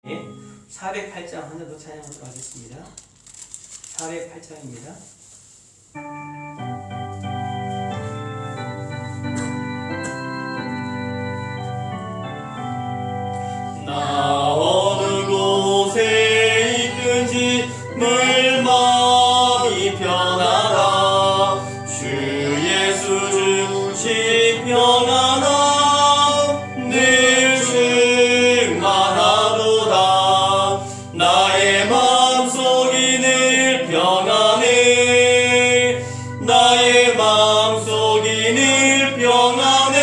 408장 한 번 더 찬양하도록 하겠습니다. 408장입니다. 나 어느 곳에 있든지 늘 마음이 편하다. 주 예수 주시 평안함 늘 충만하도다. 나의 마음속이 늘 평안해. 나의 마음속이 늘 평안해.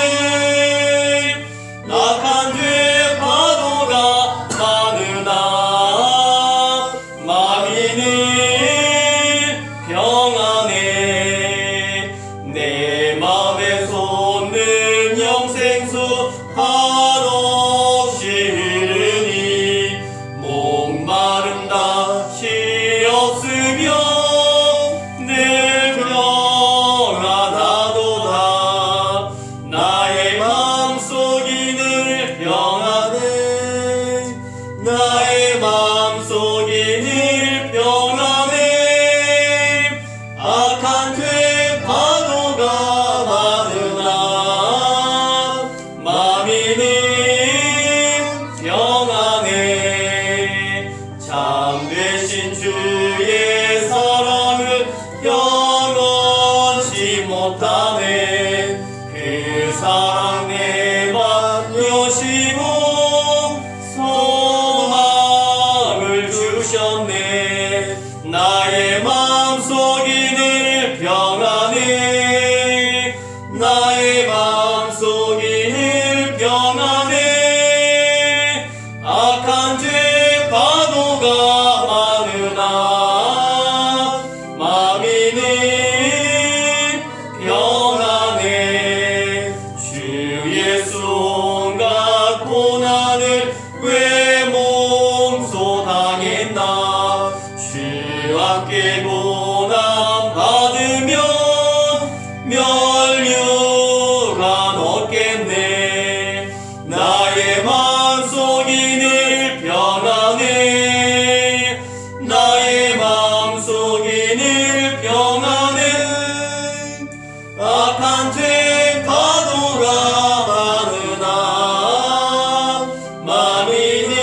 악한 죄 파도가 많으나 마음이 늘 평안해. 내 마음에 솟는 영생수 한없이 흐르니 목마름 다시 없으며 늘 평안하도다. 나의 마음속이 늘 평안해. 나의 마음속이 늘 평안해. 악한 죄 파도가 많으나 마음이 늘 평안해. 참되신 주의 사랑을 영원치 못하네. 그 사랑 내만 여시고 소망을 주셨네. 나의 마음속이 늘 평안해. 나의 마음속이 늘 평안해. 악한 죄 파도가 많으나 마음이 늘 평안해. 주 예수 온갖 고난을 왜 몽소당했나. 주 함께 고난 받으면 면류관 얻겠네. 나의 마음속이 늘 평안해. 나의 마음속이 늘 평안해. 악한 죄 파도가 많으나 마음이 늘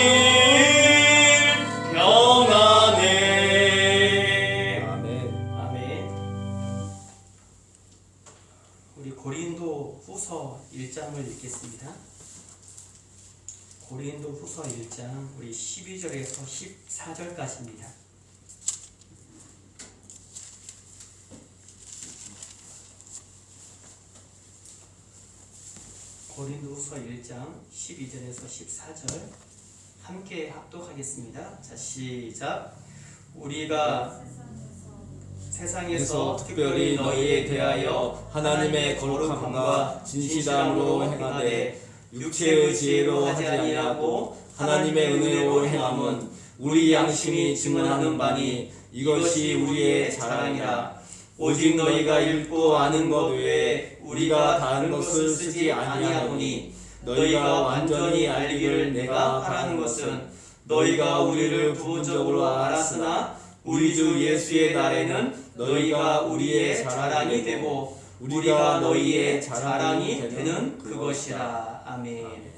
평안해. 아멘. 아멘. 우리 고린도 후서 1장을 읽겠습니다. 고린도 후서 1장 우리 12절에서 14절까지입니다. 고린도 후서 1장 12절에서 14절 함께 합독하겠습니다. 자, 시작. 우리가 세상에서 특별히 너희에 대하여 하나님의 거룩함과 진실함으로 행하되 육체의 지혜로 하지 아니하고 하나님의 은혜로 행함은 우리 양심이 증언하는 바니 이것이 우리의 자랑이라. 오직 너희가 읽고 아는 것 외에 우리가 다른 것을 쓰지 아니하노니 너희가 완전히 알기를 내가 바라는 것은 너희가 우리를 부분적으로 알았으나 우리 주 예수의 날에는 너희가 우리의 자랑이 되고 우리가 너희의 자랑이 되는 그것이라. 아멘.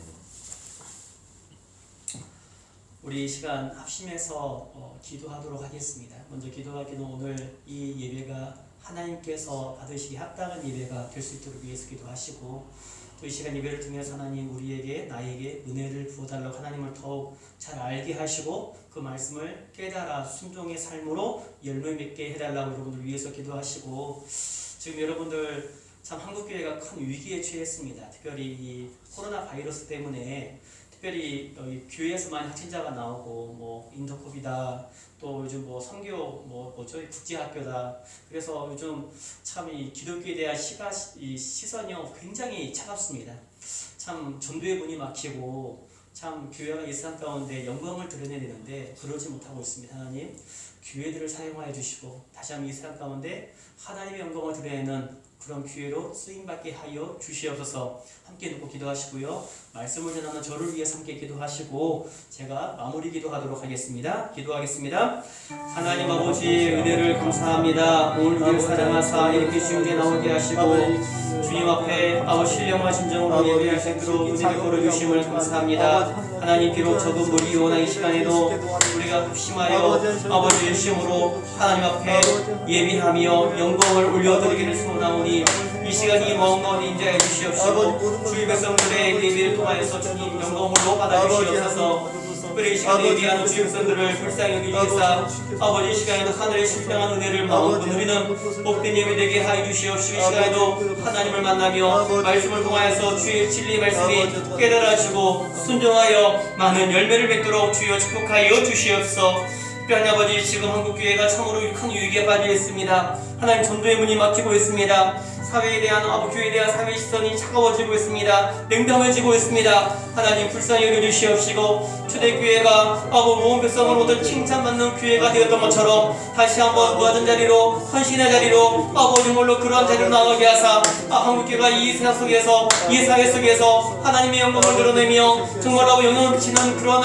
우리 이 시간 합심해서 기도하도록 하겠습니다. 먼저 기도하기는 오늘 이 예배가 하나님께서 받으시기 합당한 예배가 될 수 있도록 위해서 기도하시고, 또 이 시간 예배를 통해서 하나님 우리에게 나에게 은혜를 부어달라고 하나님을 더욱 잘 알게 하시고 그 말씀을 깨달아 순종의 삶으로 열매 맺게 해달라고 여러분들 위해서 기도하시고, 지금 여러분들 참 한국교회가 큰 위기에 처했습니다. 특별히 이 코로나 바이러스 때문에 특별히 교회에서 많이 확진자가 나오고 뭐 인터코비다, 또 요즘 뭐 선교 뭐죠 국제학교다. 그래서 요즘 참 이 기독교에 대한 시선이 굉장히 차갑습니다. 참 전도의 문이 막히고 참 교회가 이 세상 가운데 영광을 드러내야 되는데 그러지 못하고 있습니다. 하나님 교회들을 사용하여 주시고 다시 한번 이 세상 가운데 하나님의 영광을 드러내는 그런 기회로 쓰임받게 하여 주시옵소서. 함께 놓고 기도하시고요. 말씀을 전하는 저를 위해서 함께 기도하시고 제가 마무리 기도하도록 하겠습니다. 기도하겠습니다. 하나님 아버지 은혜를 감사합니다. 오늘 우리를 사랑하사 이렇게 주님께 나오게 하시고 주님 앞에 아버지 신령과 진정으로 예배할 수 있도록 은혜를 걸어주심을 감사합니다. 하나님 비록 적은 무리오나 이 시간에도 우리가 합심하여 아버지 열심으로 하나님 앞에 예비하며 영광을 올려드리기를 소원하오니 이 시간 이 먼 인자해 주시옵시고 주의 백성들의 예배를 통하여서 주님 영광으로 받아주시옵소서. 특별히 이 시간에 예비하는 주의 백성들을 불쌍히 여기주사 아버지 이 시간에도 하늘의 신령한 은혜를 마음으로 누리는 복된 예배 되게 하여 주시옵시고 이 시간에도 하나님을 만나며 말씀을 통하여서 주의 진리 말씀이 깨달아지고 순종하여 많은 열매를 맺도록 주여 축복하여 주시옵소서. 특별히 아버지 지금 한국교회가 참으로 큰 위기에 빠져 있습니다. 하나님 전도의 문이 막히고 있습니다. 사회에 대한 교회에 대한 사회 시선이 차가워지고 있습니다. 냉담해지고 있습니다. 하나님 불쌍히 여겨주시옵시고 초대교회가 모든 백성으로부터 칭찬받는 교회가 되었던 것처럼 다시 한번 무하던 자리로 헌신의 자리로 정말로 그러한 자리로 나가게 하사 한국교회가 이 세상 속에서 이 사회 속에서 하나님의 영광을 드러내며 정말로 영향을 미치는 그러한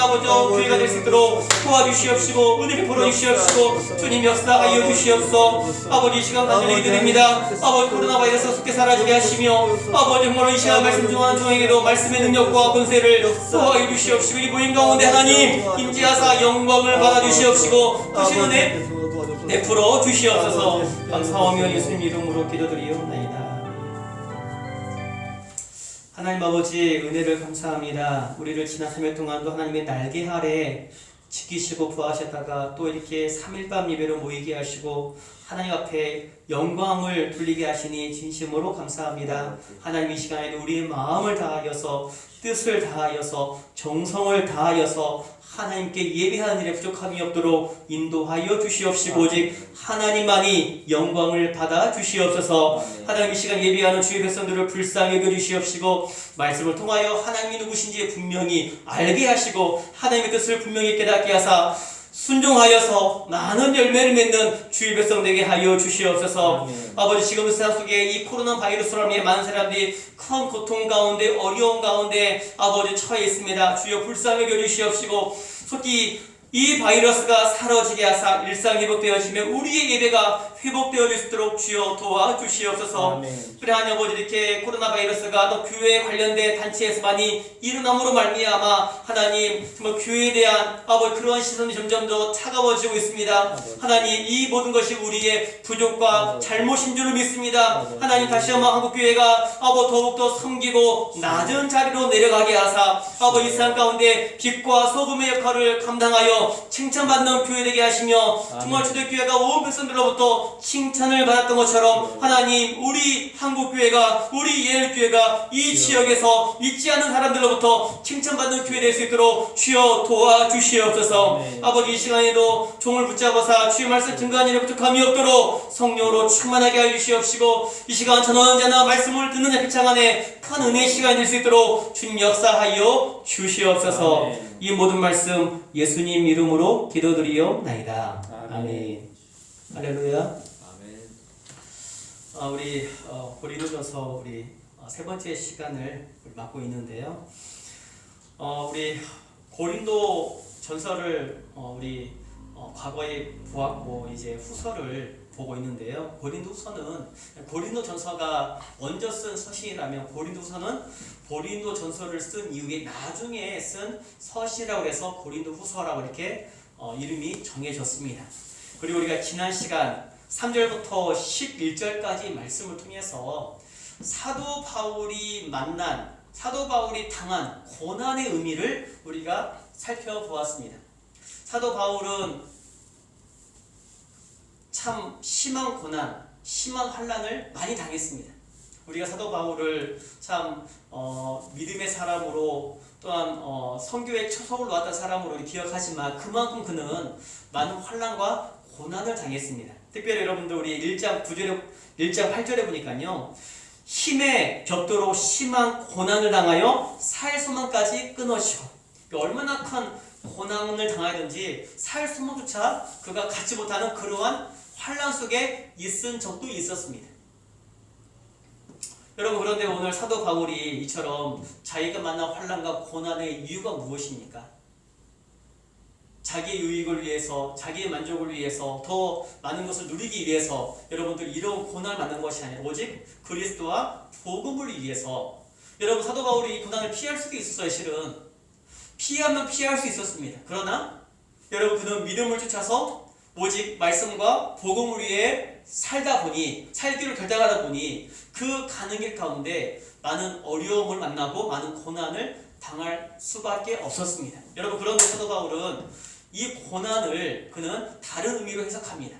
교회가 될 수 있도록 도와주시옵시고 은혜를 풀어주시옵시고 주님 역사하여 주시옵소서. 아버지 이 시간 간절히 기도드립니다. 아버지 코로나 바이러스 속에 사라지게 하시며 아버지 정말로 이 시간 말씀 중하는 종에게도 말씀의 능력과 권세를 도와해 주시옵시고 이 모임 가운데 하나님 임재하사 영광을 받아주시옵시고 크신 은혜 베풀어 주시옵소서. 감사하며 예수님 이름으로 기도드리옵나이다. 하나님 아버지 은혜를 감사합니다. 우리를 지난 3일 동안도 하나님의 날개 아래 지키시고 부하셨다가 또 이렇게 3일밤 예배로 모이게 하시고 하나님 앞에 영광을 돌리게 하시니 진심으로 감사합니다. 하나님 이 시간에도 우리의 마음을 다하여서 뜻을 다하여서 정성을 다하여서 하나님께 예배하는 일에 부족함이 없도록 인도하여 주시옵시고 오직 하나님만이 영광을 받아 주시옵소서. 하나님 이 시간 예배하는 주의 백성들을 불쌍히 여겨 주시옵시고 말씀을 통하여 하나님이 누구신지 분명히 알게 하시고 하나님의 뜻을 분명히 깨닫게 하사 순종하여서 많은 열매를 맺는 주의 백성 되게 하여 주시옵소서. 아버지 지금 세상 속에 이 코로나 바이러스로 인해 많은 사람들이 큰 고통 가운데 어려움 가운데 아버지 처해 있습니다. 주여 불쌍히 여겨 주시옵시고 속히 이 바이러스가 사라지게 하사 일상 회복되어지며 우리의 예배가 회복되어질 수 있도록 주여 도와주시옵소서. 그래 하나님 아버지 이렇게 코로나 바이러스가 또 교회에 관련된 단체에서 많이 일어남으로 말미암아 하나님 정말 교회에 대한 그런 시선이 점점 더 차가워지고 있습니다. 하나님 이 모든 것이 우리의 부족과 잘못인 줄 믿습니다. 하나님 다시 한번 한국교회가 더욱더 섬기고 낮은 자리로 내려가게 하사 이 세상 가운데 빛과 소금의 역할을 감당하여 칭찬받는 교회 되게 하시며 정말 초대교회가 온 백성들로부터 칭찬을 받았던 것처럼 하나님 우리 한국교회가 우리 예일교회가 이 지역에서 믿지 않는 사람들로부터 칭찬받는 교회 될 수 있도록 주여 도와주시옵소서. 아버지 이 시간에도 종을 붙잡아서 주의 말씀 증거한 일에 부족함이 없도록 성령으로 충만하게 하여 주시옵시고 이 시간 전원자나 말씀을 듣는 자 비창 안에 큰 은혜의 시간이 될 수 있도록 주님 역사하여 주시옵소서. 이 모든 말씀 예수님 이름으로 기도드리옵나이다. 아멘. 할렐루야. 아멘. 우리 고린도전서 우리 세 번째 시간을 맡고 있는데요. 우리 고린도 전서를 우리 과거에 보았고 이제 후서를 보고 있는데요. 고린도 후서는 고린도 전서가 먼저 쓴 서신이라면 고린도 후서는 고린도 전서를 쓴 이후에 나중에 쓴 서신이라고 해서 고린도 후서라고 이렇게 이름이 정해졌습니다. 그리고 우리가 지난 시간 3절부터 11절까지 말씀을 통해서 사도 바울이 당한 고난의 의미를 우리가 살펴보았습니다. 사도 바울은 참 심한 고난, 심한 환난을 많이 당했습니다. 우리가 사도 바울을 참 믿음의 사람으로 또한 선교의 초석을 놓았던 사람으로 기억하지만 그만큼 그는 많은 환난과 고난을 당했습니다. 특별히 여러분들 우리 1장 8절에 보니까요. 힘에 벽도로 심한 고난을 당하여 살 소망까지 끊어지고 얼마나 큰 고난을 당하든지 살 소망조차 그가 갖지 못하는 그러한 환난 속에 있은 적도 있었습니다. 여러분 그런데 오늘 사도 바울이 이처럼 자기가 만난 환난과 고난의 이유가 무엇입니까? 자기의 유익을 위해서, 자기의 만족을 위해서, 더 많은 것을 누리기 위해서 여러분들 이런 고난을 만난 것이 아니라 오직 그리스도와 복음을 위해서. 여러분 사도 바울이 이 고난을 피할 수도 있었어요. 실은 피하면 피할 수 있었습니다. 그러나 여러분 그는 믿음을 쫓아서 오직 말씀과 복음을 위해 살다 보니, 살기를 결단하다 보니 그 가는 길 가운데 많은 어려움을 만나고 많은 고난을 당할 수밖에 없었습니다. 여러분 그런데 사도 바울은 이 고난을 그는 다른 의미로 해석합니다.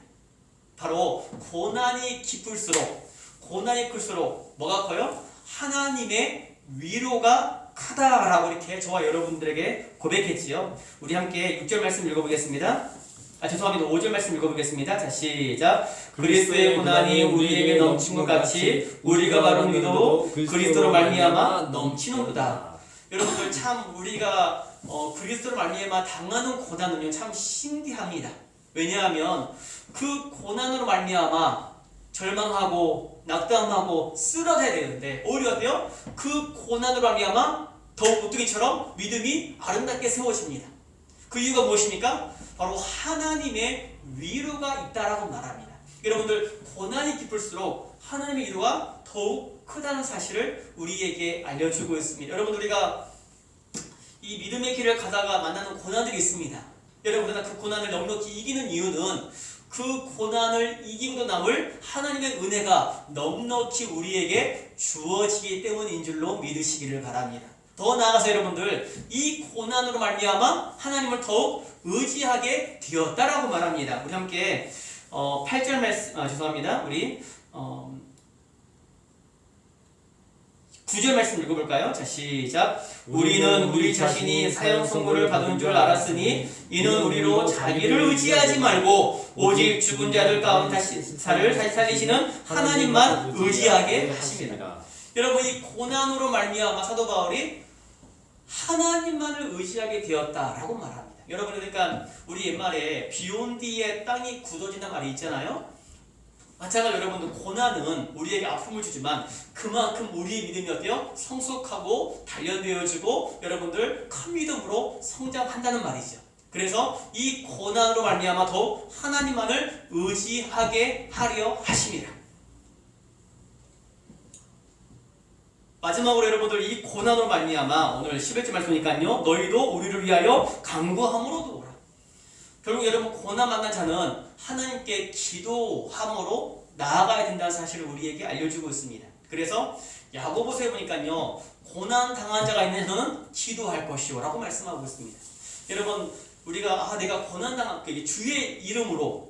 바로 고난이 깊을수록, 고난이 클수록 뭐가 커요? 하나님의 위로가 크다라고 이렇게 저와 여러분들에게 고백했지요. 우리 함께 6절 말씀 읽어보겠습니다. 죄송합니다. 5절 말씀 읽어보겠습니다. 자, 시작. 그리스도의 고난이 우리에게 넘친 것 같이 우리가 바로 믿어도 그리스도로 말미암아 넘치는도다. 여러분들 참 우리가 그리스도로 말미암아 당하는 고난은요 참 신기합니다. 왜냐하면 그 고난으로 말미암아 절망하고 낙담하고 쓰러져야 되는데 오히려 어때요? 그 고난으로 말미암아 더욱 오뚜기처럼 믿음이 아름답게 세워집니다. 그 이유가 무엇입니까? 바로 하나님의 위로가 있다라고 말합니다. 여러분들 고난이 깊을수록 하나님의 위로가 더욱 크다는 사실을 우리에게 알려주고 있습니다. 여러분들 우리가 이 믿음의 길을 가다가 만나는 고난들이 있습니다. 여러분 그러나 그 고난을 넉넉히 이기는 이유는 그 고난을 이기고 남을 하나님의 은혜가 넉넉히 우리에게 주어지기 때문인 줄로 믿으시기를 바랍니다. 더 나아가서 여러분들 이 고난으로 말미암아 하나님을 더욱 의지하게 되었다라고 말합니다. 우리 함께 8절 말씀, 죄송합니다. 우리 9절 말씀 읽어볼까요? 자, 시작. 우리는 우리 자신이 사형 선고를 받은 줄 알았으니 이는 우리로 자기를 의지하지 말고 오직 죽은 자들 가운데 다시 살리시는 하나님만 의지하게 하십니다. 여러분 이 고난으로 말미암아 사도 바울이 하나님만을 의지하게 되었다라고 말합니다. 여러분 그러니까 우리 옛말에 비온 뒤에 땅이 굳어진다는 말이 있잖아요. 마찬가지로 여러분들 고난은 우리에게 아픔을 주지만 그만큼 우리의 믿음이 어때요? 성숙하고 단련되어지고 여러분들 큰 믿음으로 성장한다는 말이죠. 그래서 이 고난으로 말미암아 더욱 하나님만을 의지하게 하려 하십니다. 마지막으로 여러분들 이 고난으로 말미암아 오늘 11절 말씀이니까요. 너희도 우리를 위하여 간구함으로 도우라. 결국 여러분 고난 만난 자는 하나님께 기도함으로 나아가야 된다는 사실을 우리에게 알려주고 있습니다. 그래서 야고보서에 보니까요. 고난 당한 자가 있는 자는 기도할 것이요 라고 말씀하고 있습니다. 여러분 우리가 내가 고난 당한 주의 이름으로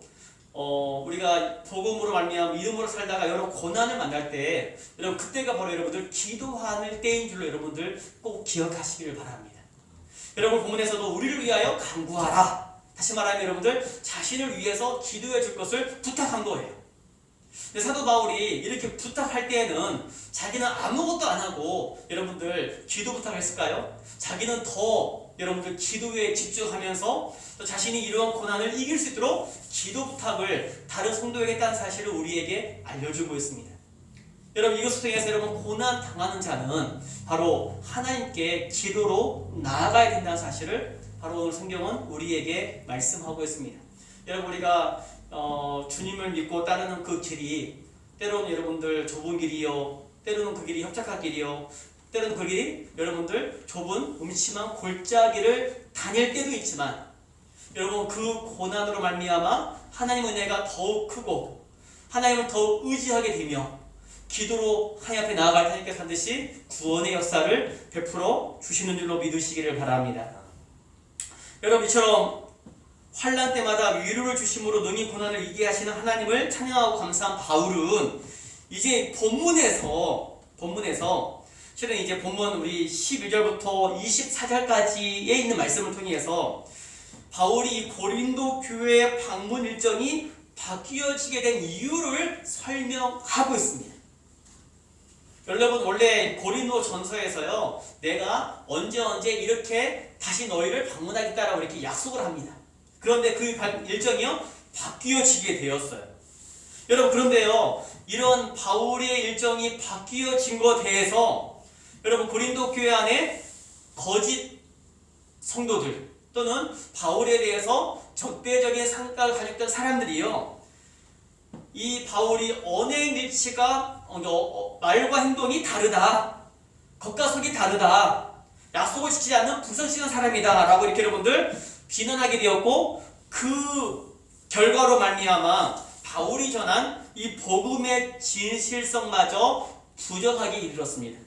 우리가 복음으로 말미암아 믿음으로 살다가 여러 고난을 만날 때 여러분 그때가 바로 여러분들 기도하는 때인 줄로 여러분들 꼭 기억하시기를 바랍니다. 여러분 본문에서도 우리를 위하여 간구하라. 다시 말하면 여러분들 자신을 위해서 기도해 줄 것을 부탁한 거예요. 근데 사도 바울이 이렇게 부탁할 때에는 자기는 아무것도 안 하고 여러분들 기도 부탁했을까요? 자기는 더 여러분들 기도에 집중하면서 또 자신이 이러한 고난을 이길 수 있도록 기도 부탁을 다른 성도에게 했다는 사실을 우리에게 알려주고 있습니다. 여러분 이것을 통해서 여러분 고난 당하는 자는 바로 하나님께 기도로 나아가야 된다는 사실을 바로 오늘 성경은 우리에게 말씀하고 있습니다. 여러분 우리가 주님을 믿고 따르는 그 길이 때로는 여러분들 좁은 길이요, 때로는 그 길이 협착한 길이요, 때로는 그 길이 여러분들 좁은 음침한 골짜기를 다닐 때도 있지만 여러분 그 고난으로 말미암아 하나님 은혜가 더욱 크고 하나님을 더욱 의지하게 되며 기도로 하나님 앞에 나아갈 때 하나님께서 반드시 구원의 역사를 베풀어 주시는 줄로 믿으시기를 바랍니다. 여러분 이처럼 환난 때마다 위로를 주심으로 능히 고난을 이기게 하시는 하나님을 찬양하고 감사한 바울은 이제 본문에서 실은 이제 본문 우리 12절부터 24절까지에 있는 말씀을 통해서 바울이 고린도 교회 방문 일정이 바뀌어지게 된 이유를 설명하고 있습니다. 여러분 원래 고린도 전서에서요 내가 언제 이렇게 다시 너희를 방문하겠다라고 이렇게 약속을 합니다. 그런데 그 일정이요 바뀌어지게 되었어요. 여러분 그런데요, 이런 바울의 일정이 바뀌어진 것에 대해서 여러분 고린도 교회 안에 거짓 성도들 또는 바울에 대해서 적대적인 생각을 가졌던 사람들이요, 이 바울이 언행 일치가 말과 행동이 다르다, 겉과 속이 다르다, 약속을 지키지 않는 불성실한 사람이다 라고 이렇게 여러분들 비난하게 되었고, 그 결과로 말미암아 바울이 전한 이 복음의 진실성마저 부정하게 이르렀습니다.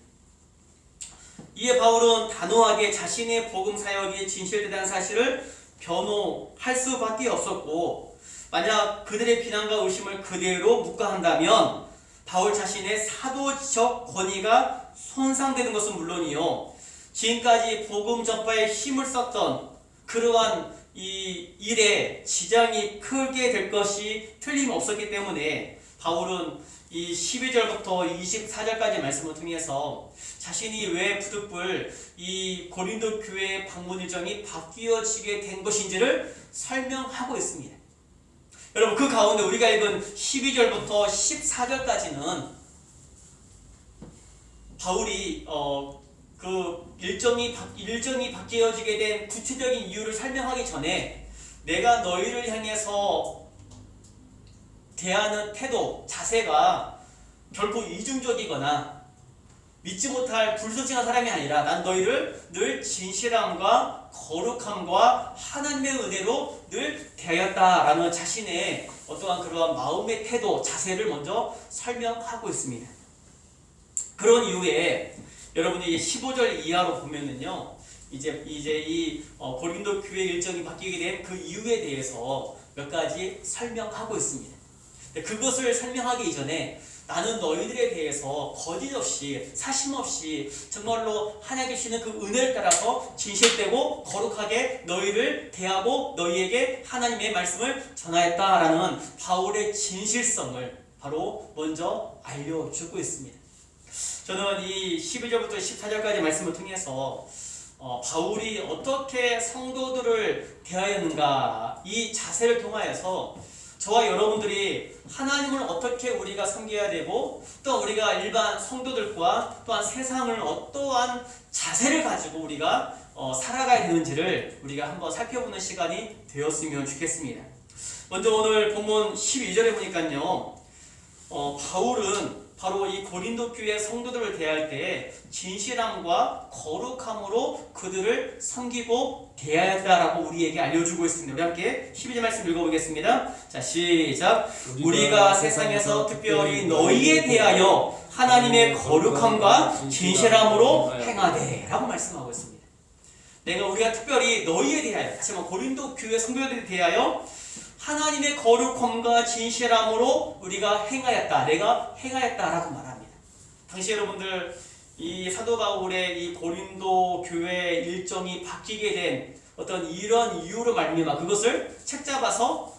이에 바울은 단호하게 자신의 복음 사역이 진실되다는 사실을 변호할 수밖에 없었고, 만약 그들의 비난과 의심을 그대로 묵과한다면 바울 자신의 사도적 권위가 손상되는 것은 물론이요, 지금까지 복음 전파에 힘을 썼던 그러한 이 일에 지장이 크게 될 것이 틀림없었기 때문에 바울은 이 12절부터 24절까지 말씀을 통해서 자신이 왜 부득불 이 고린도 교회의 방문 일정이 바뀌어지게 된 것인지를 설명하고 있습니다. 여러분 그 가운데 우리가 읽은 12절부터 14절까지는 바울이 그 일정이 바뀌어지게 된 구체적인 이유를 설명하기 전에 내가 너희를 향해서 대하는 태도, 자세가 결코 이중적이거나 믿지 못할 불순종한 사람이 아니라 난 너희를 늘 진실함과 거룩함과 하나님의 은혜로 늘 대하였다라는 자신의 어떠한 그러한 마음의 태도, 자세를 먼저 설명하고 있습니다. 그런 이후에 여러분이 15절 이하로 보면은요, 이제 이 고린도 교회 일정이 바뀌게 된 그 이유에 대해서 몇 가지 설명하고 있습니다. 그것을 설명하기 이전에 나는 너희들에 대해서 거짓 없이 사심 없이 정말로 하나님 주시는 그 은혜를 따라서 진실되고 거룩하게 너희를 대하고 너희에게 하나님의 말씀을 전하였다라는 바울의 진실성을 바로 먼저 알려주고 있습니다. 저는 이 12절부터 14절까지 말씀을 통해서 바울이 어떻게 성도들을 대하였는가, 이 자세를 통하여서 저와 여러분들이 하나님을 어떻게 우리가 섬겨야 되고, 또 우리가 일반 성도들과 또한 세상을 어떠한 자세를 가지고 우리가 살아가야 되는지를 우리가 한번 살펴보는 시간이 되었으면 좋겠습니다. 먼저 오늘 본문 12절에 보니까요, 바울은 바로 이 고린도 교회 성도들을 대할 때 진실함과 거룩함으로 그들을 섬기고 대하였다라고 우리에게 알려주고 있습니다. 우리 함께 12절 말씀 읽어보겠습니다. 자, 시작. 우리가 세상에서 특별히 너희에 대하여 하나님의 거룩함과 진실함으로 행하되 라고 말씀하고 있습니다. 우리가 특별히 너희에 대하여, 다시 한번 고린도 교회 성도들에 대하여 하나님의 거룩함과 진실함으로 우리가 행하였다, 내가 행하였다라고 말합니다. 당시 여러분들 이 사도 바울의 이 고린도 교회 일정이 바뀌게 된 어떤 이런 이유로 말미암아 그것을 책잡아서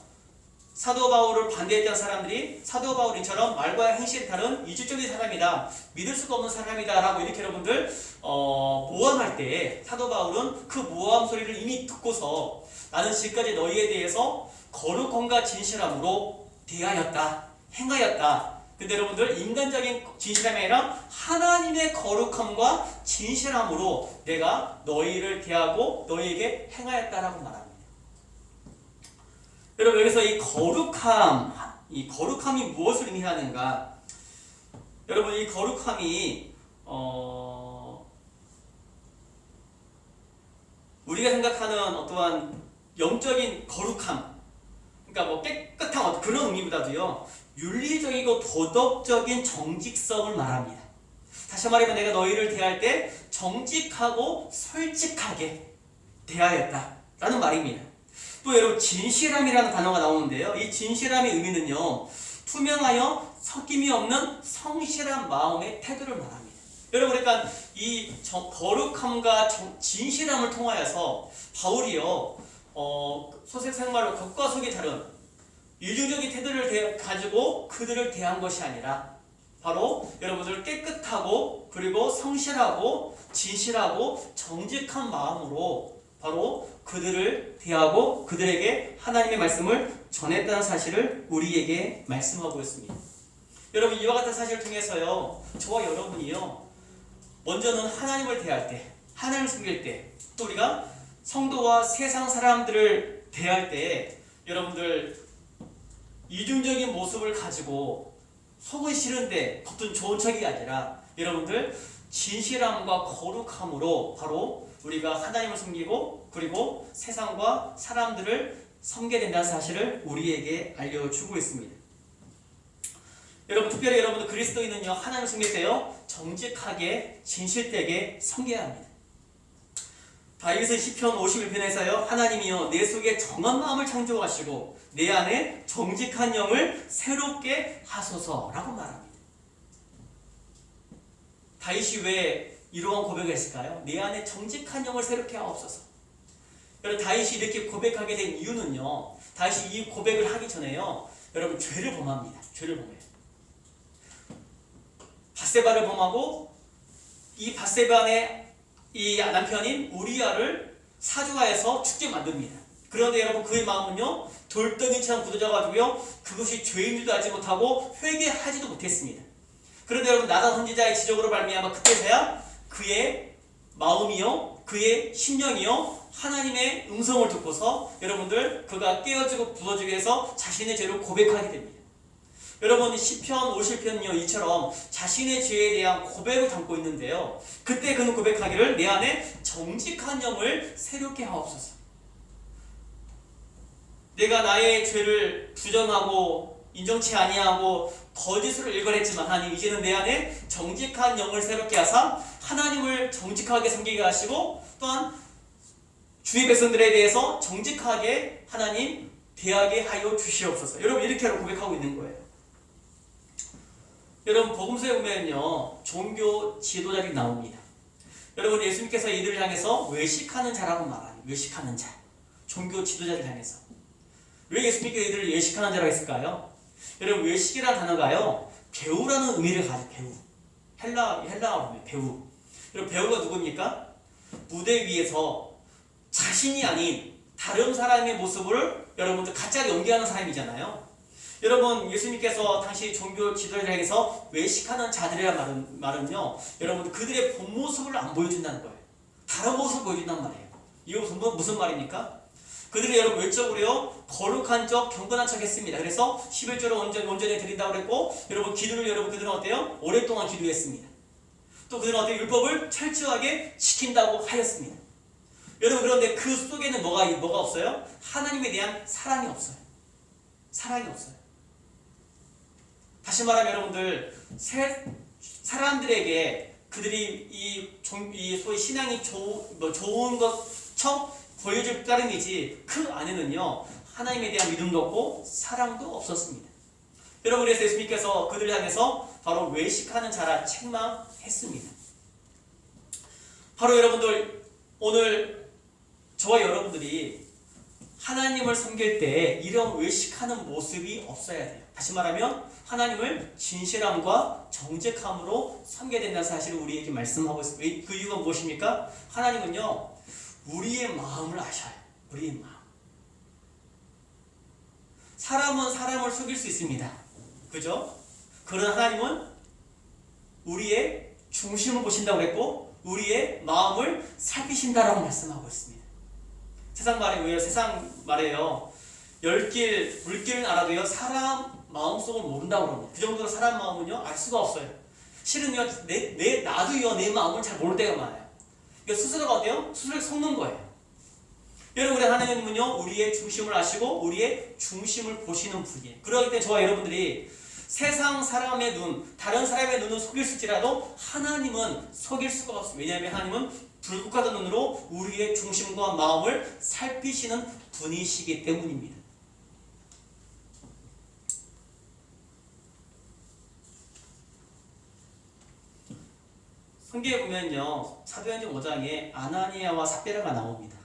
사도 바울을 반대했던 사람들이 사도 바울인처럼 말과 행실이 다른 이주적인 사람이다, 믿을 수가 없는 사람이다 라고 이렇게 여러분들 모함할 때 사도 바울은 그 모함 소리를 이미 듣고서 나는 지금까지 너희에 대해서 거룩함과 진실함으로 대하였다, 행하였다. 근데 여러분들 인간적인 진실함이 아니라 하나님의 거룩함과 진실함으로 내가 너희를 대하고 너희에게 행하였다라고 말합니다. 여러분 여기서 이 거룩함이 무엇을 의미하는가? 여러분 이 거룩함이 우리가 생각하는 어떠한 영적인 거룩함, 그러니까 뭐 깨끗한 그런 의미보다도요, 윤리적이고 도덕적인 정직성을 말합니다. 다시 말하면 내가 너희를 대할 때 정직하고 솔직하게 대하였다 라는 말입니다. 또 여러분 진실함이라는 단어가 나오는데요, 이 진실함의 의미는요, 투명하여 섞임이 없는 성실한 마음의 태도를 말합니다. 여러분 그러니까 이 거룩함과 진실함을 통하여서 바울이요, 소생생활로 겉과 속이 다른 이중적인 태도를 가지고 그들을 대한 것이 아니라 바로 여러분들 깨끗하고 그리고 성실하고 진실하고 정직한 마음으로 바로 그들을 대하고 그들에게 하나님의 말씀을 전했다는 사실을 우리에게 말씀하고 있습니다. 여러분, 이와 같은 사실을 통해서요, 저와 여러분이요, 먼저는 하나님을 대할 때, 하나님을 섬길 때, 또 우리가 성도와 세상 사람들을 대할 때 여러분들 이중적인 모습을 가지고 속은 싫은데 겉은 좋은 척이 아니라 여러분들 진실함과 거룩함으로 바로 우리가 하나님을 섬기고 그리고 세상과 사람들을 섬기게 된다는 사실을 우리에게 알려주고 있습니다. 여러분, 특별히 여러분들 그리스도인은요, 하나님을 섬길 때요, 정직하게 진실되게 섬겨야 합니다. 다윗은 시편 51편에서요, 하나님이여 내 속에 정한 마음을 창조하시고 내 안에 정직한 영을 새롭게 하소서라고 말합니다. 다윗이 왜 이러한 고백을 했을까요? 내 안에 정직한 영을 새롭게 하옵소서. 여러분, 다윗이 이렇게 고백하게 된 이유는요, 다윗이 이 고백을 하기 전에요, 여러분 죄를 범합니다. 죄를 범해요. 밧세바를 범하고 이 밧세바의 이 남편인 우리아를 사주하여서 죽게 만듭니다. 그런데 여러분, 그의 마음은요, 돌덩이처럼 굳어져가지고요, 그것이 죄인 줄도 알지 못하고 회개하지도 못했습니다. 그런데 여러분, 나단 선지자의 지적으로 말미암아 그때서야 그의 마음이요, 그의 심령이요, 하나님의 음성을 듣고서 여러분들 그가 깨어지고 부서지게 해서 자신의 죄를 고백하게 됩니다. 여러분, 시편 50편은요, 이처럼 자신의 죄에 대한 고백을 담고 있는데요, 그때 그는 고백하기를 내 안에 정직한 영을 새롭게 하옵소서. 내가 나의 죄를 부정하고 인정치 아니하고 거짓으로 일관했지만 하나님, 이제는 내 안에 정직한 영을 새롭게 하사 하나님을 정직하게 섬기게 하시고 또한 주의 백성들에 대해서 정직하게 하나님 대하게 하여 주시옵소서. 여러분, 이렇게 고백하고 있는 거예요. 여러분, 복음서에 보면요, 종교 지도자들이 나옵니다. 여러분, 예수님께서 이들을 향해서 외식하는 자라고 말하요. 외식하는 자, 종교 지도자를 향해서. 왜 예수님께서 이들을 외식하는 자라고 했을까요? 여러분, 외식이라는 단어가요, 배우라는 의미를 가지고, 배우, 헬라어로 배우. 여러분, 배우가 누굽니까? 무대 위에서 자신이 아닌 다른 사람의 모습을 여러분들 가짜로 연기하는 사람이잖아요. 여러분, 예수님께서 당시 종교 지도자에게서 외식하는 자들이라는 말은요, 여러분 그들의 본 모습을 안 보여준다는 거예요. 다른 모습을 보여준단 말이에요. 이거 무슨 말입니까? 그들이 여러분 외적으로요, 거룩한 척, 경건한 척 했습니다. 그래서 11조를 온전히 드린다고 그랬고, 여러분 기도를 여러분 그들은 어때요? 오랫동안 기도했습니다. 또 그들은 어때요? 율법을 철저하게 지킨다고 하였습니다. 여러분, 그런데 그 속에는 뭐가 없어요? 하나님에 대한 사랑이 없어요. 사랑이 없어요. 다시 말하면 여러분들, 사람들에게 그들이 이 소위 신앙이 좋은 것처럼 보여줄 따름이지 그 안에는요, 하나님에 대한 믿음도 없고 사랑도 없었습니다. 여러분, 그래서 예수님께서 그들을 향해서 바로 외식하는 자라 책망했습니다. 바로 여러분들, 오늘 저와 여러분들이 하나님을 섬길 때 이런 외식하는 모습이 없어야 돼요. 다시 말하면 하나님을 진실함과 정직함으로 섬겨야 된다는 사실을 우리에게 말씀하고 있습니다. 그 이유가 무엇입니까? 하나님은요, 우리의 마음을 아셔요. 우리의 마음. 사람은 사람을 속일 수 있습니다. 그죠? 그러나 하나님은 우리의 중심을 보신다고 했고 우리의 마음을 살피신다라고 말씀하고 있습니다. 세상 말에요. 물길은 알아도요, 사람 마음속을 모른다고 그럽니다. 그 정도로 사람 마음은요, 알 수가 없어요. 실은요, 나도요, 내 마음을 잘 모를 때가 많아요. 그러니까 스스로가 어때요? 스스로를 속는 거예요. 여러분, 우리 하나님은요, 우리의 중심을 아시고 우리의 중심을 보시는 분이에요. 그렇기 때문에 저와 여러분들이 세상 사람의 눈, 다른 사람의 눈은 속일지라도 하나님은 속일 수가 없습니다. 왜냐하면 하나님은 불꽃 같은 눈으로 우리의 중심과 마음을 살피시는 분이시기 때문입니다. 성경에 보면요, 사도행전 5장에 아나니아와 삽비라가 나옵니다.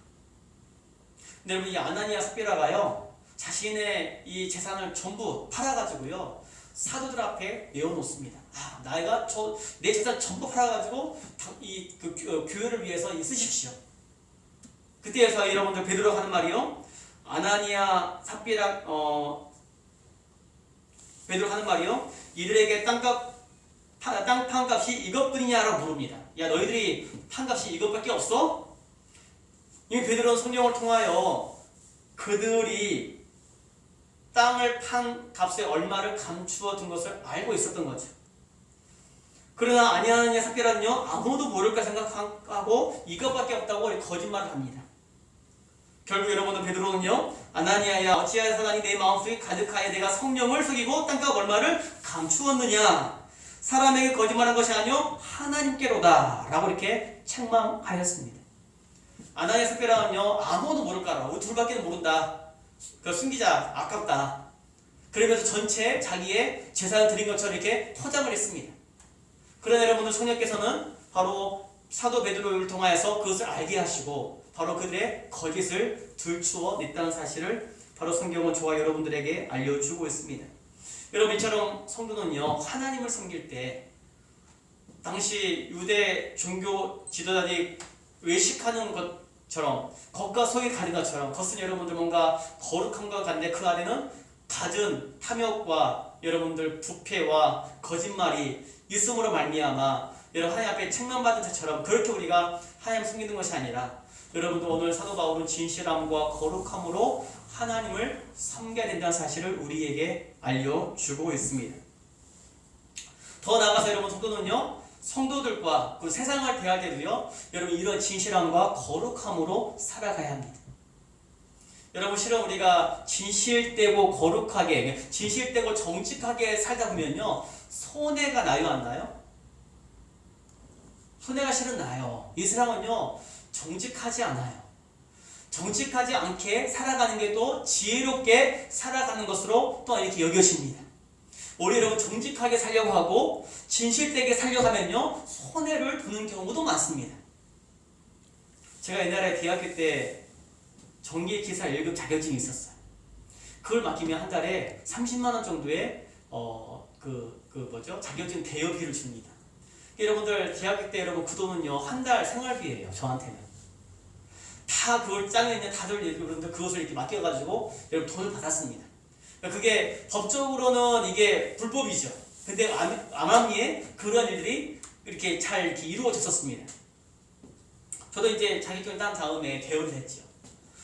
근데 여러분, 이 아나니아 삽비라가요, 자신의 이 재산을 전부 팔아가지고요, 사도들 앞에 내어놓습니다. 내 재산 전부 팔아가지고 교회를 위해서 쓰십시오. 그때에서 여러분들 베드로가 하는 말이요. 아나니아 삽비라 베드로가 하는 말이요. 이들에게 땅 판값이 이것뿐이냐라고 물습니다. 야, 너희들이 판값이 이것밖에 없어? 이 베드로는 성경을 통하여 그들이 땅을 판 값의 얼마를 감추어 둔 것을 알고 있었던 거죠. 그러나 아나니아 삽비라는요, 아무도 모를까 생각하고 이것밖에 없다고 거짓말을 합니다. 결국 여러분들 베드로는요, 아나니아야 어찌하여 사단이 내 마음속에 가득하여 내가 성령을 속이고 땅값 얼마를 감추었느냐. 사람에게 거짓말한 것이 아니요 하나님께로다 라고 이렇게 책망하였습니다. 아나니아 삽비라는요, 아무도 모를까라고 둘밖에 모른다. 그 숨기자 아깝다. 그러면서 전체 자기의 재산을 드린 것처럼 이렇게 포장을 했습니다. 그러나 여러분들 성령께서는 바로 사도 베드로를 통하여서 그것을 알게 하시고 바로 그들의 거짓을 들추어 냈다는 사실을 바로 성경은 저와 여러분들에게 알려주고 있습니다. 여러분 이처럼 성도는요, 하나님을 섬길 때 당시 유대 종교 지도자들이 외식하는 것처럼 겉과 속이 가린 것처럼 겉은 여러분들 뭔가 거룩함과 같은데 그 안에는 갖은 탐욕과 여러분들 부패와 거짓말이 있음으로 말미암아 여러분 하나님 앞에 책망받은 자처럼 그렇게 우리가 하나님 섬기는 것이 아니라 여러분들 오늘 사도 바울은 진실함과 거룩함으로 하나님을 섬겨야 된다는 사실을 우리에게 알려주고 있습니다. 더 나아가서 여러분 성도는요, 성도들과 그 세상을 대할 때도요, 여러분 이런 진실함과 거룩함으로 살아가야 합니다. 여러분 실은 우리가 진실되고 거룩하게, 진실되고 정직하게 살다 보면요, 손해가 나요, 안 나요? 손해가 실은 나요. 이 사람은요, 정직하지 않아요. 정직하지 않게 살아가는 게 또 지혜롭게 살아가는 것으로 또 이렇게 여겨집니다. 우리 여러분 정직하게 살려고 하고 진실되게 살려고 하면요, 손해를 보는 경우도 많습니다. 제가 옛날에 대학교 때 전기기사 1급 자격증이 있었어요. 그걸 맡기면 한 달에 30만 원 정도의 자격증 대여비를 줍니다. 여러분들 대학교 때 여러분 그 돈은요, 한 달 생활비예요. 저한테는 다 그걸 짱에 있는 다들 여러분들 그것을 이렇게 맡겨가지고 여러분 돈을 받았습니다. 그게 법적으로는 이게 불법이죠. 근데 암암리에 그런 일들이 이렇게 잘 이렇게 이루어졌었습니다. 저도 이제 자격증을 딴 다음에 대여를 했죠.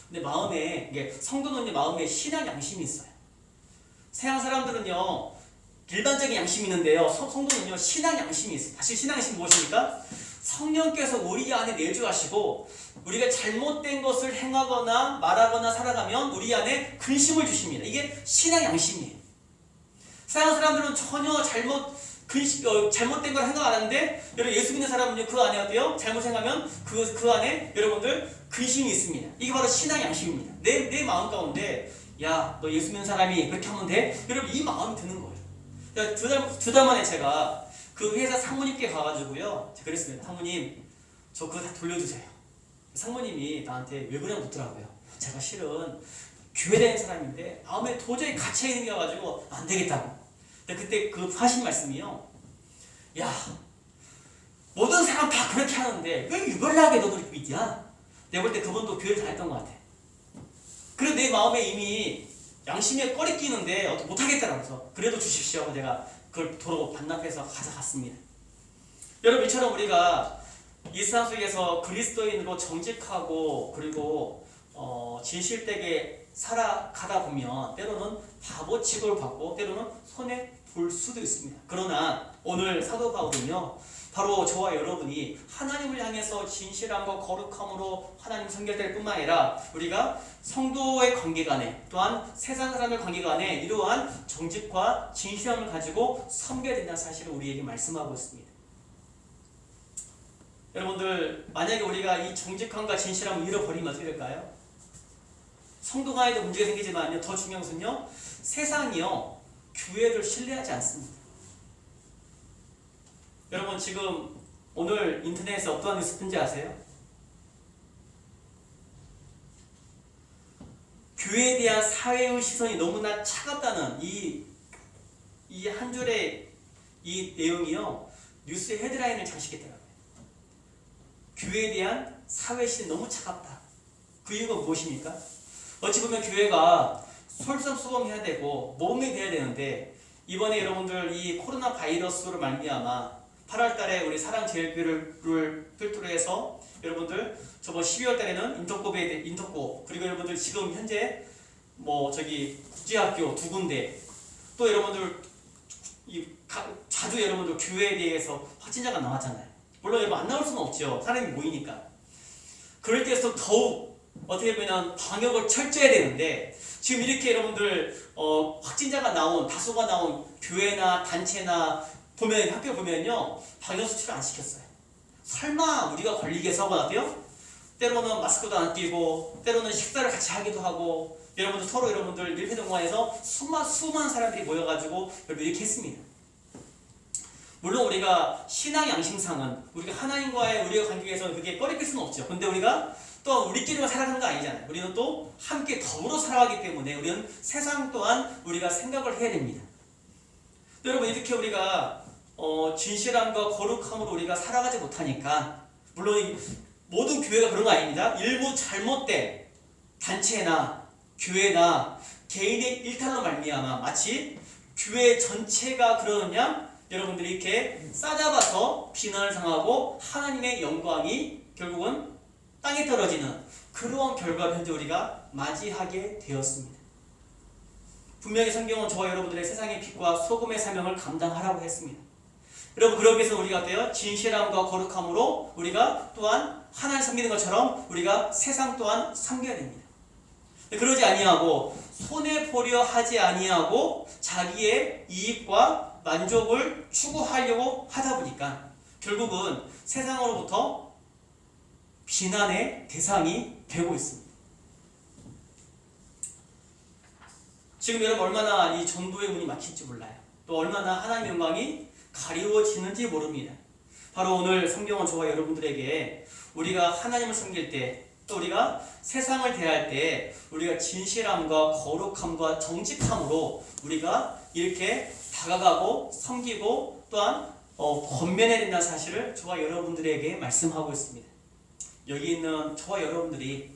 근데 마음에 이게 성도는 마음에 신앙 양심이 있어요. 세상 사람들은요, 일반적인 양심이 있는데요, 성도는요 신앙 양심이 있어요. 사실 신앙 양심이 무엇입니까? 성령께서 우리 안에 내주하시고 우리가 잘못된 것을 행하거나 말하거나 살아가면 우리 안에 근심을 주십니다. 이게 신앙 양심이에요. 세상 사람들은 전혀 잘못된 걸 생각 안 하는데, 여러분 예수 믿는 사람은요 그 안에 어때요? 잘못 생각하면 그 안에 여러분들 근심이 있습니다. 이게 바로 신앙 양심입니다. 내 마음 가운데 야, 너 예수 믿는 사람이 그렇게 하면 돼? 여러분 이 마음이 드는 거예요. 두 달 만에 제가 그 회사 상무님께 가가지고요, 제가 그랬습니다. 상무님, 저 그거 다 돌려주세요. 상무님이 나한테 왜 그냥 묻더라고요. 제가 실은 교회 다니는 사람인데 마음에 도저히 갇혀있는 게 와가지고 안 되겠다고. 근데 그때 그 하신 말씀이요, 야, 모든 사람 다 그렇게 하는데 왜 유별나게 너도 이렇게 믿냐? 내가 볼 때 그분도 교회를 다녔던 것 같아. 그래도 내 마음에 이미 양심에 꺼리 끼는데 어떻게 못하겠다라면서 그래도 주십시오 하고 내가 그걸 도로 반납해서 가져갔습니다. 여러분 이처럼 우리가 이 세상 속에서 그리스도인으로 정직하고 그리고 진실되게 살아가다 보면 때로는 바보 취급을 받고 때로는 손해 볼 수도 있습니다. 그러나 오늘 사도 바울은요, 바로 저와 여러분이 하나님을 향해서 진실함과 거룩함으로 하나님 섬길 뿐만 아니라 우리가 성도의 관계 간에 또한 세상 사람의 관계 간에 이러한 정직과 진실함을 가지고 섬겨야 된다는 사실을 우리에게 말씀하고 있습니다. 여러분들 만약에 우리가 이 정직함과 진실함을 잃어버리면 어떻게 될까요? 성도 간에도 문제가 생기지만요, 더 중요한 것은요, 세상이요 교회를 신뢰하지 않습니다. 여러분 지금 오늘 인터넷에 어떠한 뉴스 뜬지 아세요? 교회에 대한 사회의 시선이 너무나 차갑다는 이 한 줄의 이 내용이요, 뉴스의 헤드라인을 장식했더라고요. 교회에 대한 사회 시선이 너무 차갑다. 그 이유가 무엇입니까? 어찌 보면 교회가 솔선수범해야 되고 모범이 돼야 되는데 이번에 여러분들 이 코로나 바이러스로 말미암아 8월 달에 우리 사랑제일교회를 필두로 해서 여러분들 저번 12월 달에는 인터고 그리고 여러분들 지금 현재 국제학교 2군데 또 여러분들 자주 여러분들 교회에 대해서 확진자가 나왔잖아요. 물론 여러분 안 나올 수는 없죠. 사람이 모이니까. 그럴 때에서 더욱 어떻게 보면 방역을 철저해야 되는데 지금 이렇게 여러분들 확진자가 다수가 나온 교회나 단체나 학교 보면요 방역 수칙을 안 시켰어요. 설마 우리가 걸리게 해서 하고 나서요? 때로는 마스크도 안 끼고 때로는 식사를 같이 하기도 하고 여러분들 서로 여러분들 밀폐동관에서 수많은 사람들이 모여가지고 여러분 이렇게 했습니다. 물론 우리가 신앙 양심상은 우리가 하나님과의 우리의 관계에서 그게 꺼리낄 수는 없죠. 근데 우리가 또 우리끼리만 살아가는 거 아니잖아요. 우리는 또 함께 더불어 살아가기 때문에 우리는 세상 또한 우리가 생각을 해야 됩니다. 여러분 이렇게 우리가 진실함과 거룩함으로 우리가 살아가지 못하니까 물론 모든 교회가 그런 거 아닙니다. 일부 잘못된 단체나 교회나 개인의 일탈로 말미암아 마치 교회 전체가 그러느냐 여러분들이 이렇게 싸잡아서 비난을 당하고 하나님의 영광이 결국은 땅에 떨어지는 그러한 결과를 현재 우리가 맞이하게 되었습니다. 분명히 성경은 저와 여러분들의 세상의 빛과 소금의 사명을 감당하라고 했습니다. 여러분 그러기 위해서 우리가 어때요? 진실함과 거룩함으로 우리가 또한 하나님 섬기는 것처럼 우리가 세상 또한 섬겨야 됩니다. 그러지 아니하고 손해보려 하지 아니하고 자기의 이익과 만족을 추구하려고 하다 보니까 결국은 세상으로부터 비난의 대상이 되고 있습니다. 지금 여러분 얼마나 이 전도의 문이 막힐지 몰라요. 또 얼마나 하나님의 영광이 가리워지는지 모릅니다. 바로 오늘 성경은 저와 여러분들에게 우리가 하나님을 섬길 때 또 우리가 세상을 대할 때 우리가 진실함과 거룩함과 정직함으로 우리가 이렇게 다가가고 섬기고 또한 권면해야 된다는 사실을 저와 여러분들에게 말씀하고 있습니다. 여기 있는 저와 여러분들이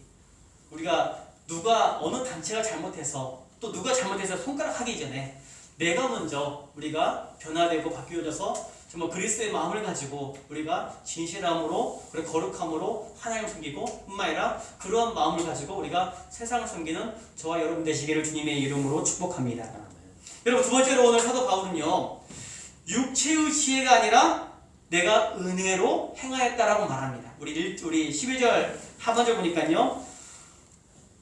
우리가 누가 어느 단체가 잘못해서 또 누가 잘못해서 손가락하기 전에 내가 먼저 우리가 변화되고 바뀌어져서 정말 그리스도의 마음을 가지고 우리가 진실함으로 그리고 거룩함으로 하나님을 섬기고 뿐만 아니라 그러한 마음을 가지고 우리가 세상을 섬기는 저와 여러분 되시기를 주님의 이름으로 축복합니다. 여러분 두 번째로 오늘 사도 바울은요 육체의 지혜가 아니라 내가 은혜로 행하였다라고 말합니다. 우리 11절 하반절 보니까요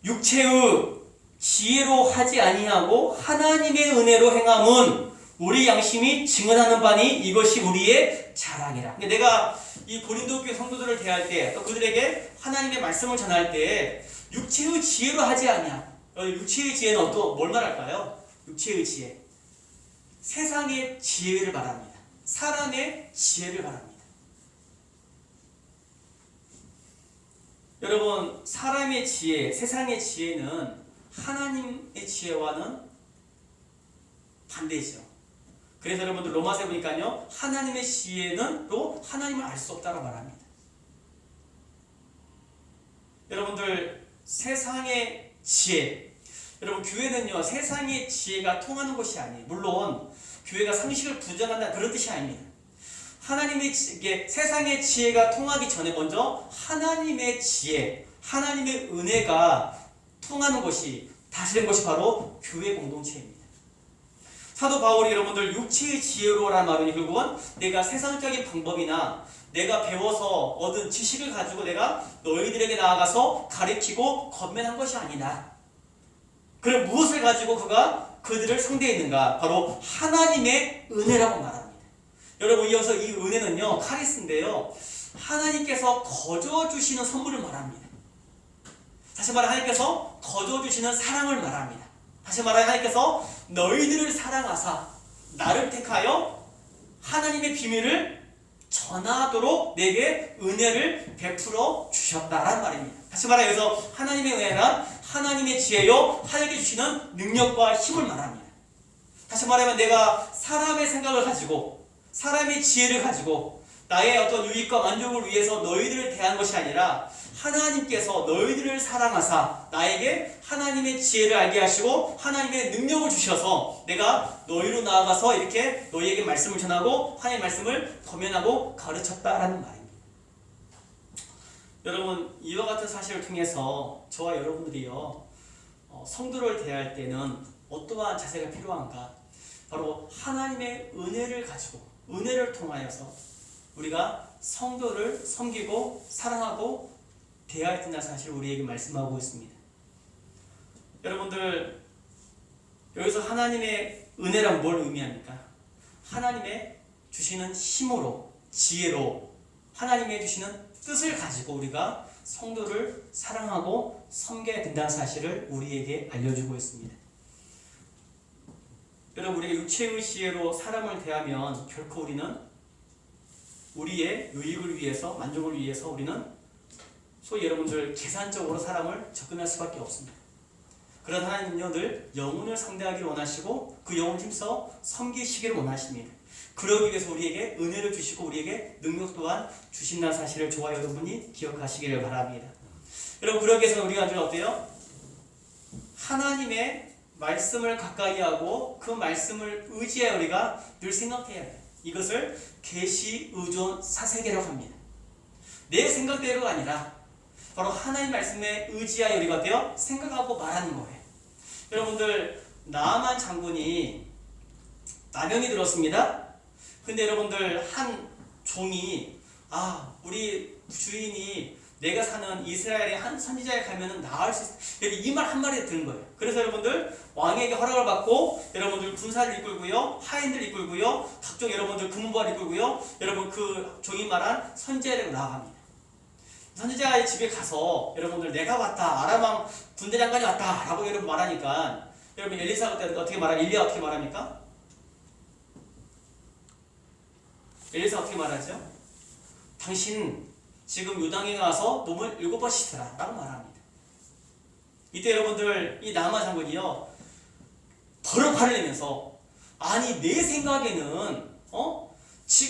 육체의 지혜로 하지 아니하고 하나님의 은혜로 행함은 우리 양심이 증언하는 바니 이것이 우리의 자랑이라. 근데 내가 이 고린도 교회 성도들을 대할 때 또 그들에게 하나님의 말씀을 전할 때 육체의 지혜로 하지 아니하고 육체의 지혜는 또 뭘 말할까요? 육체의 지혜 세상의 지혜를 말합니다. 사람의 지혜를 말합니다. 여러분 사람의 지혜, 세상의 지혜는 하나님의 지혜와는 반대죠. 그래서 여러분들 로마서에 보니까요 하나님의 지혜는 또 하나님을 알 수 없다고 말합니다. 여러분들 세상의 지혜 여러분 교회는요 세상의 지혜가 통하는 것이 아니에요. 물론 교회가 상식을 부정한다 그런 뜻이 아닙니다. 하나님의 세상의 지혜가 통하기 전에 먼저 하나님의 지혜 하나님의 은혜가 통하는 것이 다스린 것이 바로 교회 공동체입니다. 사도 바울이 여러분들 육체의 지혜로라는 말은 결국은 내가 세상적인 방법이나 내가 배워서 얻은 지식을 가지고 내가 너희들에게 나아가서 가르치고 권면한 것이 아니다. 그럼 무엇을 가지고 그들을 상대했는가? 바로 하나님의 은혜라고 말합니다. 여러분 이어서 이 은혜는요 카리스인데요 하나님께서 거저 주시는 선물을 말합니다. 다시 말해 하나님께서 거저 주시는 사랑을 말합니다. 다시 말해 하나님께서 너희들을 사랑하사 나를 택하여 하나님의 비밀을 전하도록 내게 은혜를 베풀어 주셨다라는 말입니다. 다시 말해 여기서 하나님의 은혜란 하나님의 지혜요 하나님께 주시는 능력과 힘을 말합니다. 다시 말하면 내가 사람의 생각을 가지고 사람의 지혜를 가지고 나의 어떤 유익과 만족을 위해서 너희들을 대한 것이 아니라 하나님께서 너희들을 사랑하사 나에게 하나님의 지혜를 알게 하시고 하나님의 능력을 주셔서 내가 너희로 나아가서 이렇게 너희에게 말씀을 전하고 하나님의 말씀을 거면하고 가르쳤다라는 말입니다. 여러분, 이와 같은 사실을 통해서 저와 여러분들이요 성도를 대할 때는 어떠한 자세가 필요한가? 바로 하나님의 은혜를 가지고 은혜를 통하여서 우리가 성도를 섬기고 사랑하고 대해야 된다는 사실을 우리에게 말씀하고 있습니다. 여러분들, 여기서 하나님의 은혜란 뭘 의미합니까? 하나님의 주시는 힘으로, 지혜로 하나님의 주시는 뜻을 가지고 우리가 성도를 사랑하고 섬겨야 된다는 사실을 우리에게 알려주고 있습니다. 여러분, 우리가 육체의 지혜로 사람을 대하면 결코 우리는 우리의 유익을 위해서, 만족을 위해서 우리는 소위 여러분들 계산적으로 사람을 접근할 수밖에 없습니다. 그런 하나님은요 늘 영혼을 상대하기를 원하시고 그 영혼을 힘써 섬기시기를 원하십니다. 그러기 위해서 우리에게 은혜를 주시고 우리에게 능력 또한 주신다는 사실을 저와 여러분이 기억하시기를 바랍니다. 여러분, 그러기 위해서 우리가 늘 어때요? 하나님의 말씀을 가까이 하고 그 말씀을 의지해 우리가 늘 생각해야 해요. 이것을 계시 의존 사세계라고 합니다. 내 생각대로가 아니라 바로 하나님 말씀에 의지하여 우리가 어때요? 생각하고 말하는 거예요. 여러분들, 나아만 장군이 나병이 들었습니다. 근데 여러분들, 한 종이 우리 주인이 내가 사는 이스라엘의 한 선지자에 가면은 나을 수 있어. 이 말 한마디에 드는 거예요. 그래서 여러분들 왕에게 허락을 받고 여러분들 군사를 이끌고요, 하인들 이끌고요, 각종 여러분들 군무부를 이끌고요, 여러분 그 종이 말한 선지자에게 나아갑니다. 선지자의 집에 가서 여러분들 내가 왔다, 아람왕 군대장관이 왔다 라고 여러분 말하니까 여러분 엘리사가 어떻게 말하? 엘리야 어떻게 말합니까? 엘리사 어떻게 말하죠? 당신 지금 요당에 가서 몸을 7번 씻으라 라고 말합니다. 이때 여러분들 이 나아만 장군이요 버럭 화를 내면서 아니 내 생각에는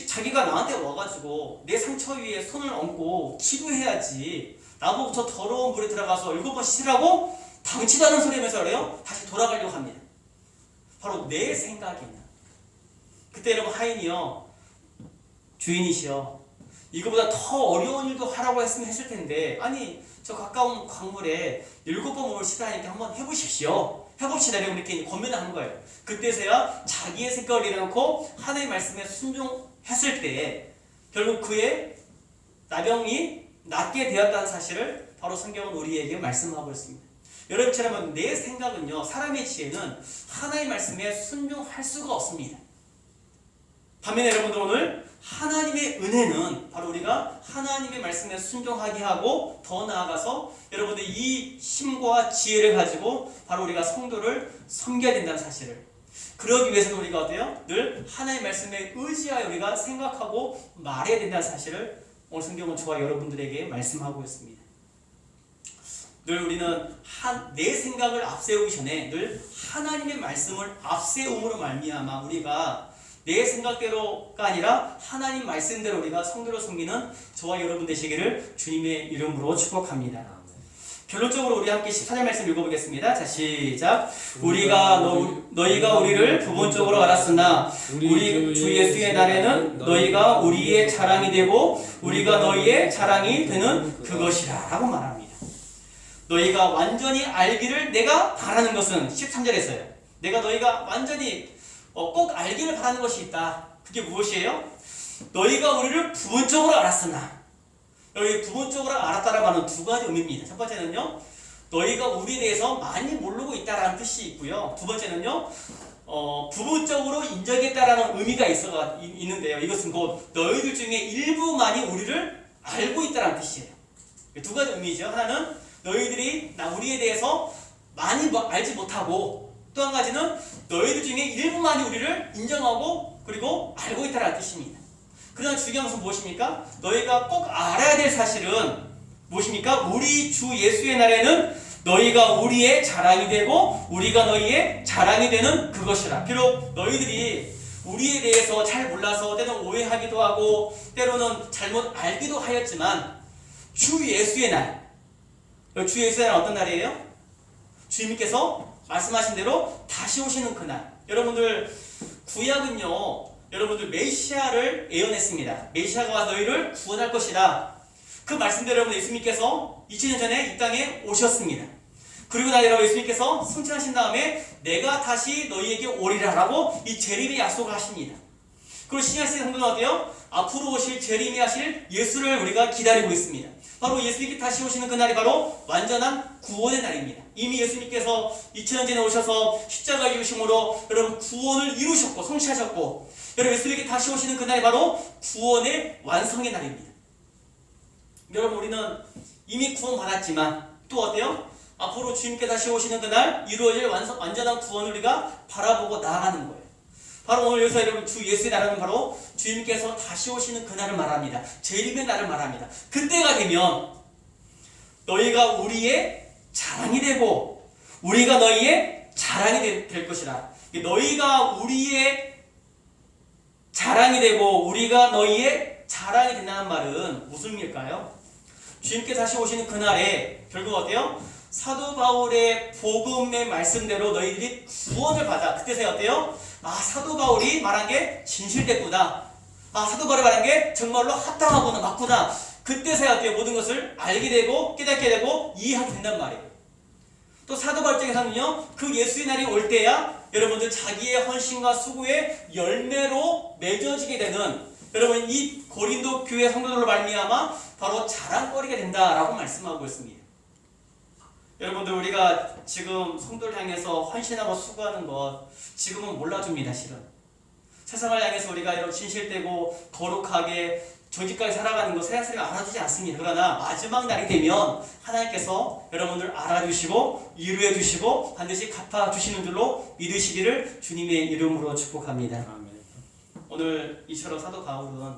자기가 나한테 와가지고 내 상처 위에 손을 얹고 기도해야지 나보고 저 더러운 물에 들어가서 7번 씻으라고 당치도 않은 소리 하면서 그래요? 다시 돌아가려고 합니다. 바로 내 생각에는. 그때 여러분 하인이요 주인이시여 이거보다 더 어려운 일도 하라고 했으면 했을 텐데 아니 저 가까운 강물에 7번 몸을 씻으라니까 한번 해보십시오. 해봅시다. 이렇게 권면을 한 거예요. 그때서야 자기의 생각을 내려놓고 하나님의 말씀에 순종했을 때 결국 그의 나병이 낫게 되었다는 사실을 바로 성경은 우리에게 말씀하고 있습니다. 여러분처럼 내 생각은요 사람의 지혜는 하나님의 말씀에 순종할 수가 없습니다. 반면에 여러분들 오늘 하나님의 은혜는 바로 우리가 하나님의 말씀에 순종하게 하고 더 나아가서 여러분들 이 힘과 지혜를 가지고 바로 우리가 성도를 섬겨야 된다는 사실을 그러기 위해서는 우리가 어때요? 늘 하나님의 말씀에 의지하여 우리가 생각하고 말해야 된다는 사실을 오늘 성경은 저와 여러분들에게 말씀하고 있습니다. 늘 우리는 내 생각을 앞세우기 전에 늘 하나님의 말씀을 앞세움으로 말미암아 우리가 내 생각대로가 아니라 하나님 말씀대로 우리가 성도로 섬기는 저와 여러분 되시기를 주님의 이름으로 축복합니다. 결론적으로 우리 함께 14절 말씀 읽어보겠습니다. 자, 시작. 너희가 우리를 부분적으로 알았으나 우리 주 예수의 날에는 너희가 우리의 자랑이 되고 우리가 너희의 자랑이 되는 그것이라 라고 말합니다. 너희가 완전히 알기를 내가 바라는 것은 13절에서요. 내가 너희가 완전히 꼭 알기를 바라는 것이 있다. 그게 무엇이에요? 너희가 우리를 부분적으로 알았으나 여기 부분적으로 알았다라는 말은 두 가지 의미입니다. 첫 번째는요 너희가 우리에 대해서 많이 모르고 있다라는 뜻이 있고요. 두 번째는요 부분적으로 인정했다라는 의미가 있는데요. 이것은 곧 너희들 중에 일부만이 우리를 알고 있다라는 뜻이에요. 두 가지 의미죠. 하나는 너희들이 우리에 대해서 많이 알지 못하고 또 한 가지는 너희들 중에 일부만이 우리를 인정하고 그리고 알고 있다는 뜻입니다. 그러나 중요한 것은 무엇입니까? 너희가 꼭 알아야 될 사실은 무엇입니까? 우리 주 예수의 날에는 너희가 우리의 자랑이 되고 우리가 너희의 자랑이 되는 그것이라. 비록 너희들이 우리에 대해서 잘 몰라서 때로는 오해하기도 하고 때로는 잘못 알기도 하였지만 주 예수의 날 주 예수의 날은 어떤 날이에요? 주님께서 말씀하신 대로 다시 오시는 그날. 여러분들 구약은요, 여러분들 메시아를 예언했습니다. 메시아가 와서 너희를 구원할 것이다. 그 말씀대로 여러분 예수님께서 2000년 전에 이 땅에 오셨습니다. 그리고 나 여러분 예수님께서 승천하신 다음에 내가 다시 너희에게 오리라 라고 이 재림의 약속을 하십니다. 그리고 신약시대 성도는 어때요? 앞으로 오실 재림이 하실 예수를 우리가 기다리고 있습니다. 바로 예수님께 다시 오시는 그날이 바로 완전한 구원의 날입니다. 이미 예수님께서 2000년 전에 오셔서 십자가에 죽으심으로 여러분 구원을 이루셨고 성취하셨고, 여러분 예수님께 다시 오시는 그날이 바로 구원의 완성의 날입니다. 여러분 우리는 이미 구원받았지만 또 어때요? 앞으로 주님께 다시 오시는 그날 이루어질 완전한 구원을 우리가 바라보고 나아가는 거예요. 바로 오늘 여기서 여러분 주 예수의 날은 바로 주님께서 다시 오시는 그날을 말합니다. 재림의 날을 말합니다. 그때가 되면 너희가 우리의 자랑이 되고 우리가 너희의 자랑이 될 것이라. 너희가 우리의 자랑이 되고 우리가 너희의 자랑이 된다는 말은 무슨 의미일까요? 주님께 다시 오시는 그날에 결국 어때요? 사도 바울의 복음의 말씀대로 너희들이 구원을 받아. 그때서야 어때요? 아, 사도 바울이 말한 게 진실됐구나. 아, 사도 바울이 말한 게 정말로 합당하구나, 맞구나. 그때서야 어때요? 모든 것을 알게 되고 깨닫게 되고 이해하게 된단 말이에요. 또 사도 바울 입장에서는요, 그 예수의 날이 올 때야 여러분들 자기의 헌신과 수고의 열매로 맺어지게 되는, 여러분 이 고린도 교회 성도들로 말미암아 바로 자랑거리가 된다라고 말씀하고 있습니다. 여러분들 우리가 지금 성도를 향해서 헌신하고 수고하는 것 지금은 몰라줍니다. 실은 세상을 향해서 우리가 이런 진실되고 거룩하게 정직하게 살아가는 것 세상 사람이 알아주지 않습니다. 그러나 마지막 날이 되면 하나님께서 여러분들 알아주시고 이루해 주시고 반드시 갚아주시는 줄로 믿으시기를 주님의 이름으로 축복합니다. 아멘. 오늘 이처럼 사도 바울은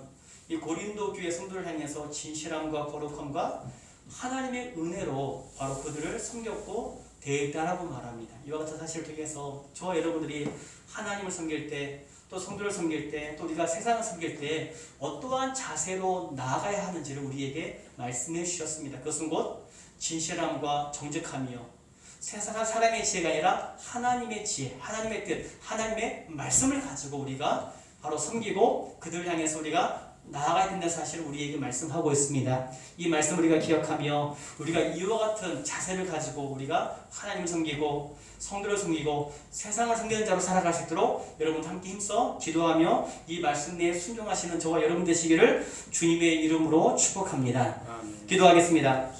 이 고린도 교회 성도를 향해서 진실함과 거룩함과 하나님의 은혜로 바로 그들을 섬겼고 대했다라고 말합니다. 이와 같은 사실을 통해서 저와 여러분들이 하나님을 섬길 때, 또 성도를 섬길 때, 또 우리가 세상을 섬길 때 어떠한 자세로 나아가야 하는지를 우리에게 말씀해 주셨습니다. 그것은 곧 진실함과 정직함이요, 세상한 사람의 지혜가 아니라 하나님의 지혜, 하나님의 뜻, 하나님의 말씀을 가지고 우리가 바로 섬기고 그들을 향해서 우리가 나아가야 된다는 사실을 우리에게 말씀하고 있습니다. 이 말씀 우리가 기억하며 우리가 이와 같은 자세를 가지고 우리가 하나님을 섬기고 성도를 섬기고 세상을 섬기는 자로 살아갈 수 있도록 여러분 함께 힘써 기도하며 이 말씀 내에 순종하시는 저와 여러분 되시기를 주님의 이름으로 축복합니다. 아멘. 기도하겠습니다.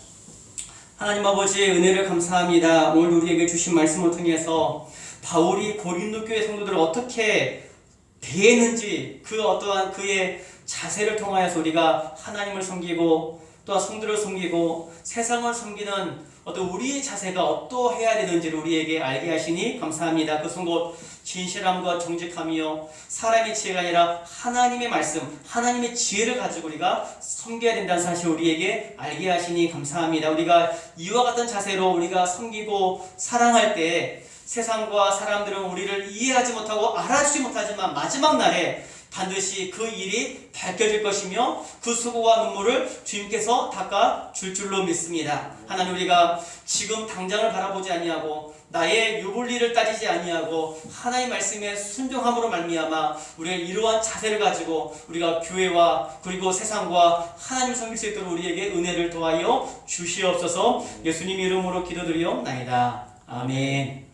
하나님 아버지의 은혜를 감사합니다. 오늘 우리에게 주신 말씀을 통해서 바울이 고린도 교회 성도들을 어떻게 대했는지 그 어떠한 그의 자세를 통하여서 우리가 하나님을 섬기고 또 성도를 섬기고 세상을 섬기는 어떤 우리의 자세가 어떠해야 되는지를 우리에게 알게 하시니 감사합니다. 그것은 곧 진실함과 정직함이요 사람의 지혜가 아니라 하나님의 말씀, 하나님의 지혜를 가지고 우리가 섬겨야 된다는 사실을 우리에게 알게 하시니 감사합니다. 우리가 이와 같은 자세로 우리가 섬기고 사랑할 때 세상과 사람들은 우리를 이해하지 못하고 알아주지 못하지만 마지막 날에 반드시 그 일이 밝혀질 것이며 그 수고와 눈물을 주님께서 닦아 줄 줄로 믿습니다. 하나님 우리가 지금 당장을 바라보지 아니하고 나의 유불리를 따지지 아니하고 하나님의 말씀에 순종함으로 말미암아 우리의 이러한 자세를 가지고 우리가 교회와 그리고 세상과 하나님을 섬길 수 있도록 우리에게 은혜를 더하여 주시옵소서. 예수님 이름으로 기도드리옵나이다. 아멘.